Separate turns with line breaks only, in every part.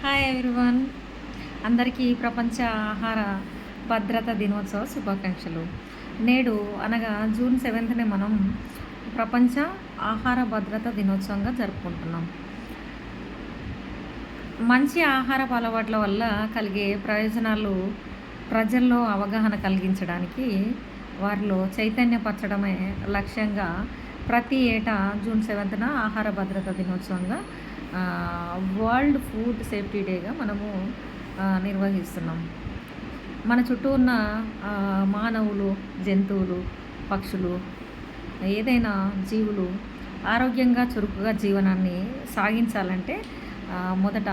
Hi everyone. అందరికీ ప్రపంచ ఆహార భద్రత దినోత్సవ శుభాకాంక్షలు. నేడు అనగా జూన్ 7ని మనం ప్రపంచ ఆహార భద్రత దినోత్సవంగా జరుపుకుంటున్నాం. మంచి ఆహారపు అలవాట్ల వల్ల కలిగే ప్రయోజనాలు ప్రజల్లో అవగాహన కలిగించడానికి, వారిలో చైతన్యపరచడమే లక్ష్యంగా ప్రతి ఏటా జూన్ 7న ఆహార భద్రత దినోత్సవంగా వరల్డ్ ఫుడ్ సేఫ్టీ డేగా మనము నిర్వహిస్తున్నాం. మన చుట్టూ ఉన్న మానవులు, జంతువులు, పక్షులు, ఏదైనా జీవులు ఆరోగ్యంగా, చురుకుగా జీవనాన్ని సాగించాలంటే మొదట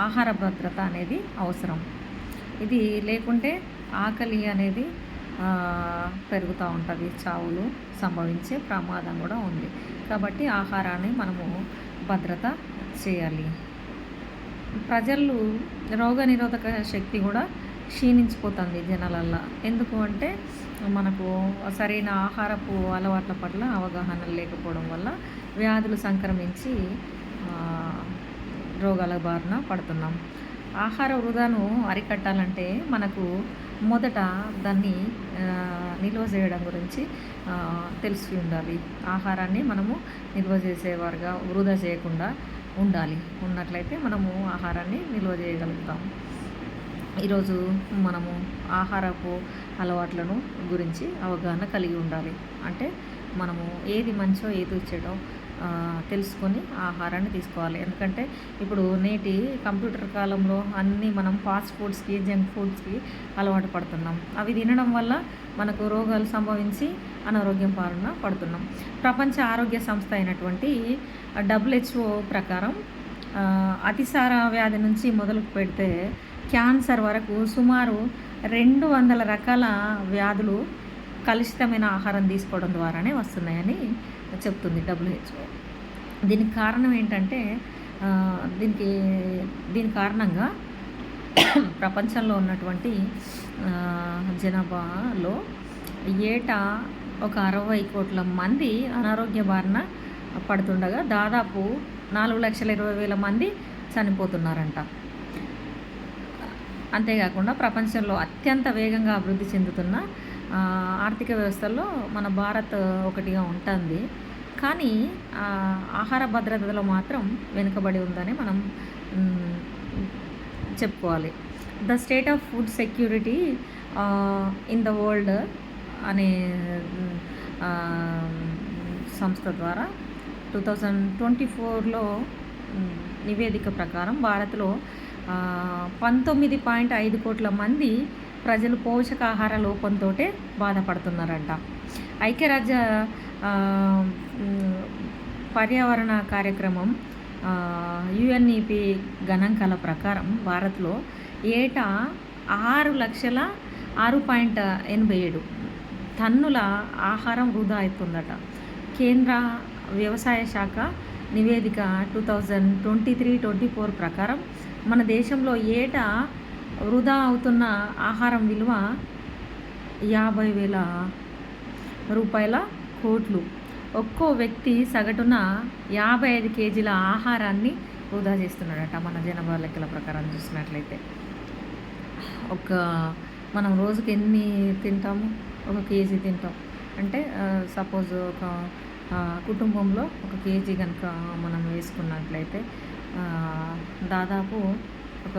ఆహార భద్రత అనేది అవసరం. ఇది లేకుంటే ఆకలి అనేది పెరుగుతూ ఉంటుంది, చావులు సంభవించే ప్రమాదం కూడా ఉంది. కాబట్టి ఆహారాన్ని మనము భద్రత చేయాలి. ప్రజలు రోగనిరోధక శక్తి కూడా క్షీణించిపోతుంది జనాలల్లో. ఎందుకు అంటే మనకు సరైన ఆహారపు అలవాట్ల పట్ల అవగాహన లేకపోవడం వల్ల వ్యాధులు సంక్రమించి రోగాల బారిన పడుతున్నాం. ఆహార వృధాను అరికట్టాలంటే మనకు మొదట దాన్ని నిల్వ చేయడం గురించి తెలిసి ఉండాలి. ఆహారాన్ని మనము నిల్వ చేసేవారుగా వృధా చేయకుండా ఉన్నట్లయితే మనము ఆహారాన్ని నిల్వ చేయగలుగుతాం. ఈరోజు మనము ఆహారపు అలవాట్లను గురించి అవగాహన కలిగి ఉండాలి. అంటే మనము ఏది మంచో ఏది చెడో తెలుసుకొని ఆహారాన్ని తీసుకోవాలి. ఎందుకంటే ఇప్పుడు నేటి కంప్యూటర్ కాలంలో అన్నీ మనం ఫాస్ట్ ఫుడ్స్కి, జంక్ ఫుడ్స్కి అలవాటు పడుతున్నాం. అవి తినడం వల్ల మనకు రోగాలు సంభవించి అనారోగ్యం బారిన పడుతున్నాం. ప్రపంచ ఆరోగ్య సంస్థ అయినటువంటి WHO ప్రకారం అతిసార వ్యాధి నుంచి మొదలు పెడితే క్యాన్సర్ వరకు సుమారు 200 రకాల వ్యాధులు కలుషితమైన ఆహారం తీసుకోవడం ద్వారానే వస్తున్నాయని చెప్తుంది WHO. దీనికి కారణం ఏంటంటే దీని కారణంగా ప్రపంచంలో ఉన్నటువంటి జనాభాలో ఏటా ఒక 60 కోట్ల మంది అనారోగ్య బారిన పడుతుండగా దాదాపు 4,20,000 మంది చనిపోతున్నారంట. అంతేకాకుండా ప్రపంచంలో అత్యంత వేగంగా అభివృద్ధి చెందుతున్న ఆర్థిక వ్యవస్థల్లో మన భారత్ ఒకటిగా ఉంటుంది. కానీ ఆహార భద్రతలో మాత్రం వెనుకబడి ఉందని మనం చెప్పుకోవాలి. The state of food security in the world అనే సంస్థ ద్వారా 2024లో నివేదిక ప్రకారం భారత్లో 19.5 కోట్ల మంది ప్రజలు పోషకాహార లోపంతో బాధపడుతున్నారంట. ఐక్యరాజ్య పర్యావరణ కార్యక్రమం UNEP గణాంకాల ప్రకారం భారత్లో ఏటా 6,06,87 టన్నుల ఆహారం వృధా అవుతుందట. కేంద్ర వ్యవసాయ శాఖ నివేదిక 2023-24 ప్రకారం మన దేశంలో ఏటా వృధా అవుతున్న ఆహారం విలువ 50,000 రూపాయల కోట్లు. ఒక్కో వ్యక్తి సగటున 55 కేజీల ఆహారాన్ని వృధా చేస్తున్నాడట. మన జనాభా లెక్కల ప్రకారం చూసినట్లయితే మనం రోజుకి ఎన్ని తింటాము? 1 కేజీ తింటాం. అంటే సపోజ్ ఒక కుటుంబంలో 1 కేజీ కనుక మనం వేసుకున్నట్లయితే దాదాపు ఒక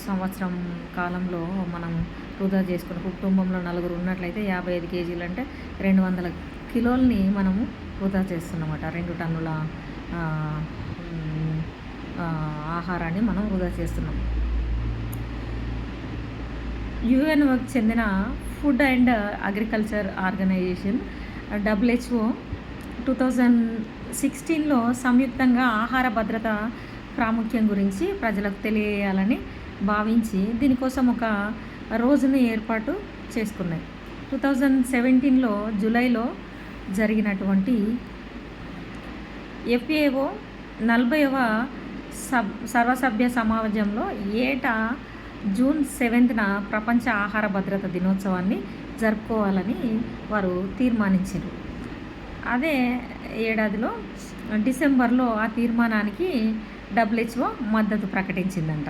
సంవత్సరం కాలంలో మనం వృధా చేసుకున్న కుటుంబంలో 4 ఉన్నట్లయితే 55 కేజీలు అంటే 200 కిలోలని మనము వృధా చేస్తున్నమాట. 2 టన్నుల ఆహారాన్ని మనం వృధా చేస్తున్నాం. UNOకి చెందిన Food and Agriculture Organization WHO 2016లో సంయుక్తంగా ఆహార భద్రత ప్రాముఖ్యం గురించి ప్రజలకు తెలియజేయాలని భావించి దీనికోసం ఒక రోజును ఏర్పాటు చేసుకున్నాయి. 2017లో జూలైలో జరిగినటువంటి FAO 40వ సర్వసభ్య సమావేశంలో ఏటా జూన్ 7న ప్రపంచ ఆహార భద్రత దినోత్సవాన్ని జరుపుకోవాలని వారు తీర్మానించారు. అదే ఏడాదిలో డిసెంబర్లో ఆ తీర్మానానికి WHO మద్దతు ప్రకటించిందంట.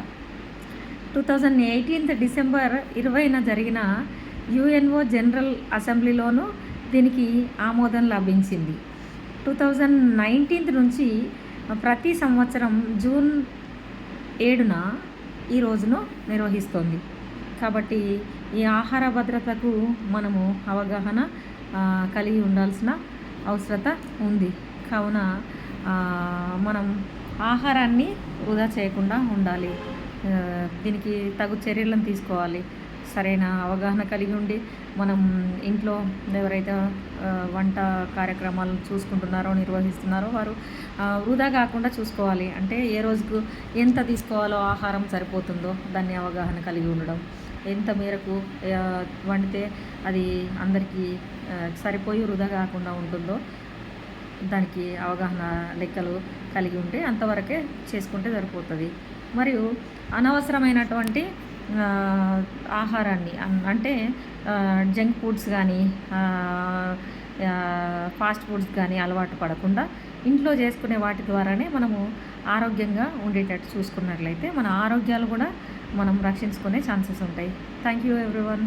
2018 డిసెంబర్ 20న జరిగిన యుఎన్ఓ జనరల్ అసెంబ్లీలోనూ దీనికి ఆమోదం లభించింది. 2019 నుంచి ప్రతి సంవత్సరం జూన్ 7న ఈ రోజును నిర్వహిస్తోంది. కాబట్టి ఈ ఆహార భద్రతకు మనము అవగాహన కలిగి ఉండాల్సిన అవసరత ఉంది. కావున మనం ఆహారాన్ని వృధా చేయకుండా ఉండాలి. దీనికి తగు చర్యలను తీసుకోవాలి. సరైన అవగాహన కలిగి ఉండి మనం ఇంట్లో ఎవరైతే వంట కార్యక్రమాలను చూసుకుంటున్నారో, నిర్వహిస్తున్నారో వారు వృధా కాకుండా చూసుకోవాలి. అంటే ఏ రోజుకు ఎంత తీసుకోవాలో ఆహారం సరిపోతుందో దాన్ని అవగాహన కలిగి ఉండడం, ఎంత మేరకు వండితే అది అందరికీ సరిపోయి వృధా కాకుండా ఉంటుందో దానికి అవగాహన లెక్కలు కలిగి ఉంటే అంతవరకే చేసుకుంటే సరిపోతుంది. మరియు అనవసరమైనటువంటి ఆహారాన్ని అంటే జంక్ ఫుడ్స్ కానీ ఫాస్ట్ ఫుడ్స్ కానీ అలవాటు పడకుండా ఇంట్లో చేసుకునే వాటి ద్వారానే మనము ఆరోగ్యంగా ఉండేటట్టు చూసుకున్నట్లయితే మన ఆరోగ్యాలు కూడా మనం రక్షించుకునే ఛాన్సెస్ ఉంటాయి. Thank you everyone.